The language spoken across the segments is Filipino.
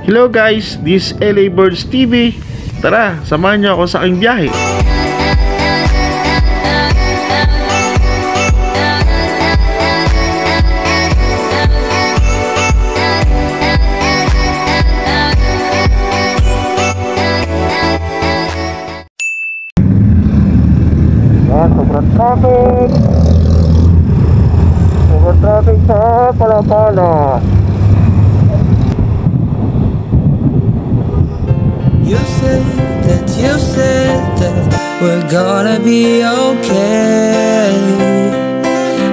Hello guys, this is LA Birds TV. Tara, samahan niyo ako sa aking biyahe. Sobrang traffic. Sobrang traffic sa Palapala. You said that we're gonna be okay.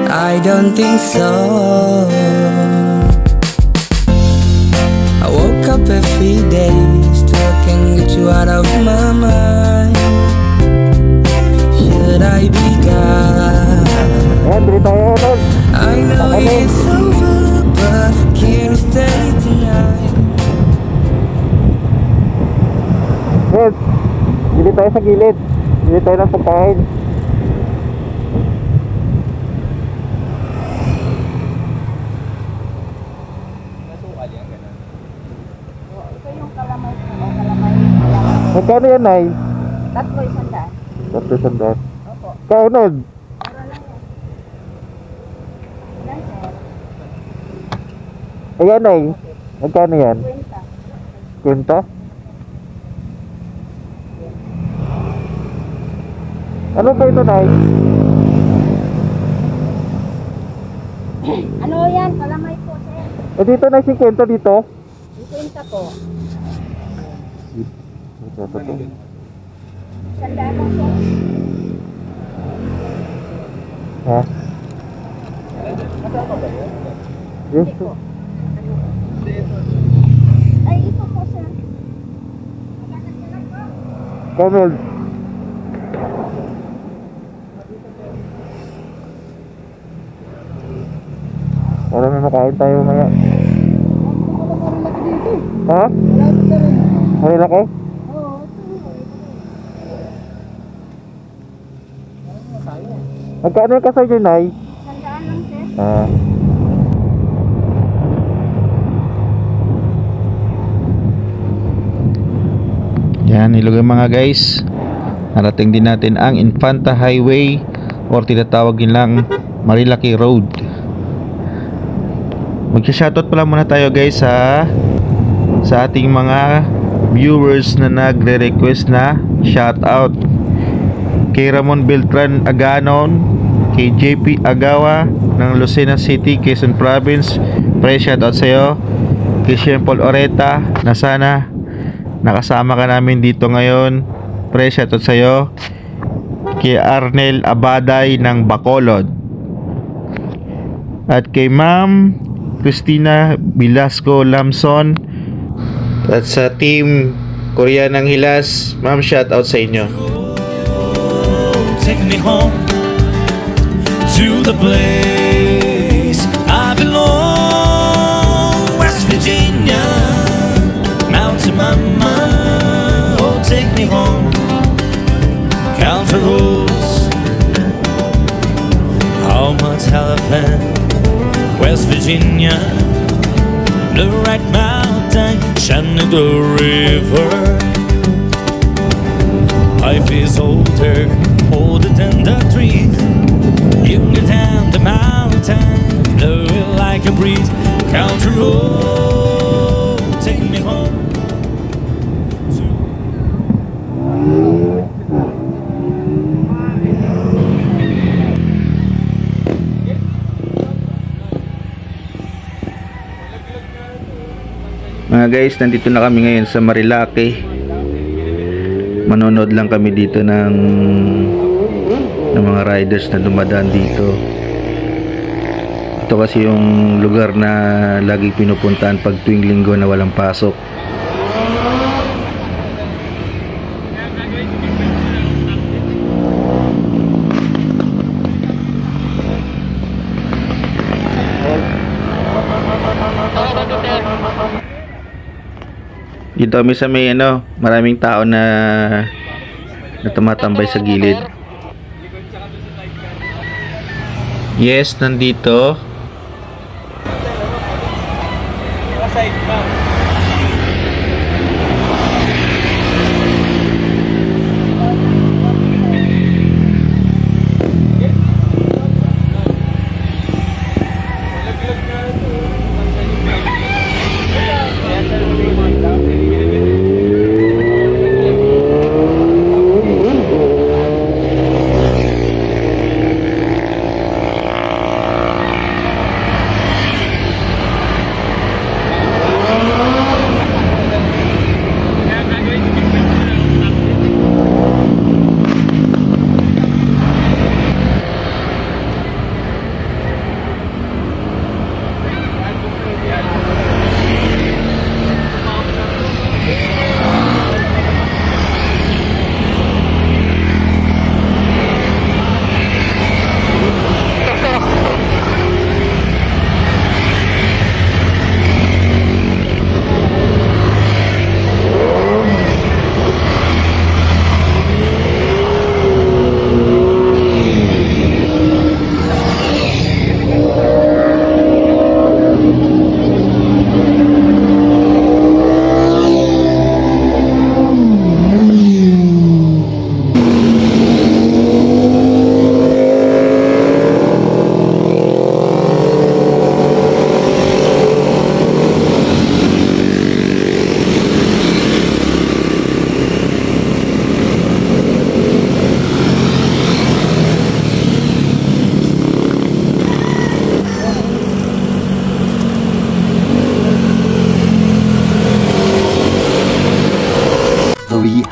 I don't think so. I woke up every day still I can get you out of my mind. Should I be gone? I know it's over, but can't stay tonight. Yes, dili tayo sa gilid. Dili tayo ng pagkain. Ito yung kalamay ko. Kalamay. Magkano yan, Nay? Tatlo isandaan. Tatlo sandaan. Opo. Kaunod. Mura lang yan. Ilan, sir? Ayan, Nay. Magkano yan? 20. Kwenta? Ano ba ito, Nay? Ano yan? Kalamay po, sir. Eh, dito na 50 dito. 20 po. Ito. Isandaan lang, sir. Ha? Yes. Ito. Ay, ito po, sir. Donald. Para may makain tayo maya. Ha? Hari laki? Magkano yung kasay dyan, Nay? Isandaan lang, sir. Ah. Yan, hello mga guys. Narating din natin ang Infanta Highway or tinatawag nilang Marilaki Road. Magsa-shoutout pala muna tayo guys sa ating mga viewers na nagre-request na shoutout. Kay Ramon Beltran Aganon, kay JP Agawa ng Lucena City, Quezon Province, pre shoutout sa iyo. Kay Sean Paul Oreta na sana nakasama ka namin dito ngayon, pre shoutout sa iyo. Kay Arnel Abaday ng Bacolod, at kay Ma'am Christina Velasco Lamson, at sa team Korea ng Hilas, ma'am, shoutout sa inyo. Take me home to the place I belong, West Virginia, Mountain Mama. Oh, take me home, Counter Rose, how much elephant, West Virginia, the Red Mountain, Shenandoah River. Life is older than the trees. You can down the mountain, blow it like a breeze. Country road, take me home. Mga guys, nandito na kami ngayon sa Marilaki. Manonood lang kami dito ng mga riders na dumadaan dito. Ito kasi yung lugar na lagi pinupuntahan pag tuwing linggo na walang pasok. Dito kami sa may maraming tao na tumatambay sa gilid. Yes, nandito.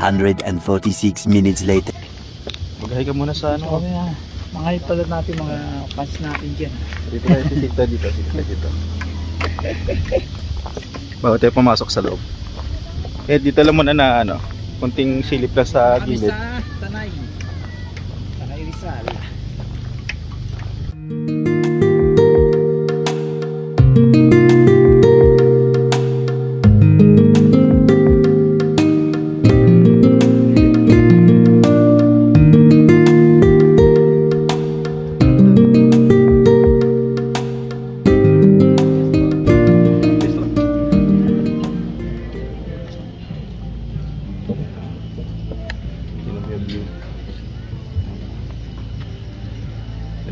346 minutes later. Maghay ka muna sa ano. Okay na. Mga ipalad natin mga fans natin dyan. Dito tayo, sisita dito, sisita dito. Bago tayo pumasok sa loob. Eh, dito lang muna na ano, kunting silip lang sa Kami gilid. sa Tanay. Tanay Rizal.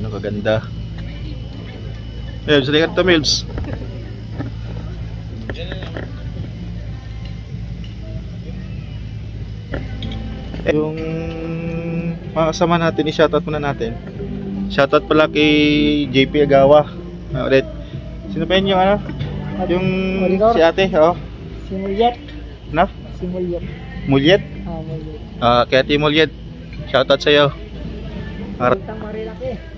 Ano kaganda. Milbs, halika to Milbs. Yung mga kasama natin, i-shoutout muna natin. Shoutout pala kay JP Agawa. Ulit. Sino pa yun yung ano? Yung si ate, oh. Si Mulyet. Na? Si Mulyet. Mulyet? Mulyet. Kay ate Mulyet. Shoutout sa'yo. Puntang Marilaki.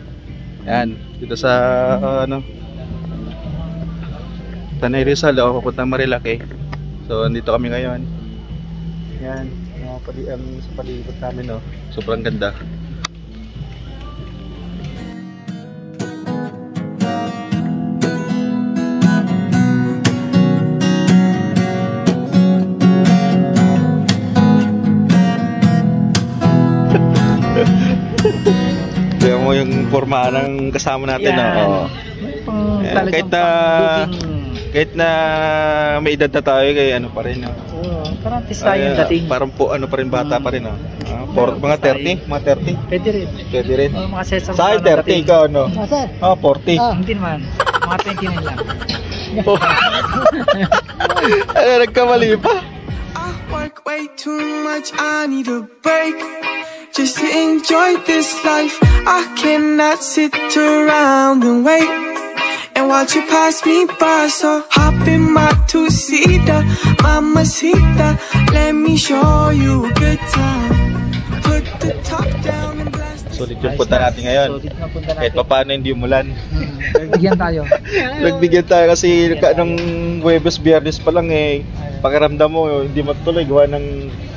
Yan, dito sa ano Tanay Rizal, papuntang Marilaki. So, andito kami ngayon. Yan, sa palibot namin, no. Sobrang ganda. Tignan mo yung forma ng kasama natin, Yan. no. Ayan, kahit na may edad na tayo, kaya ano pa rin, no. Oo, parang tista yung dating. Parang po ano pa rin bata pa rin, no. Mga 30, mga 30. Pwede rin. Pwede rin. Oo, mga sesame. Sa akin 30, ikaw ano? Sir. 40. Hindi naman. Mga 29 lang. Ano, nagkamali pa? I work way too much, I need a break just to enjoy this life. I cannot sit around and wait and watch you pass me by. So hop in my two-seater, mamacita, let me show you a good time. Put the top down and blast it. Sulit yung punta natin ngayon. Sulit na punta Kahit natin. pa paano hindi umulan. Bigyan tayo. Nagbigyan tayo kasi nung Huwebes, Biyernes pa lang eh. Pakiramdam mo, hindi matuloy gawa ng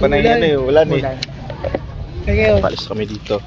panay yan eh. Ulan eh. Kaya Palis kami dito.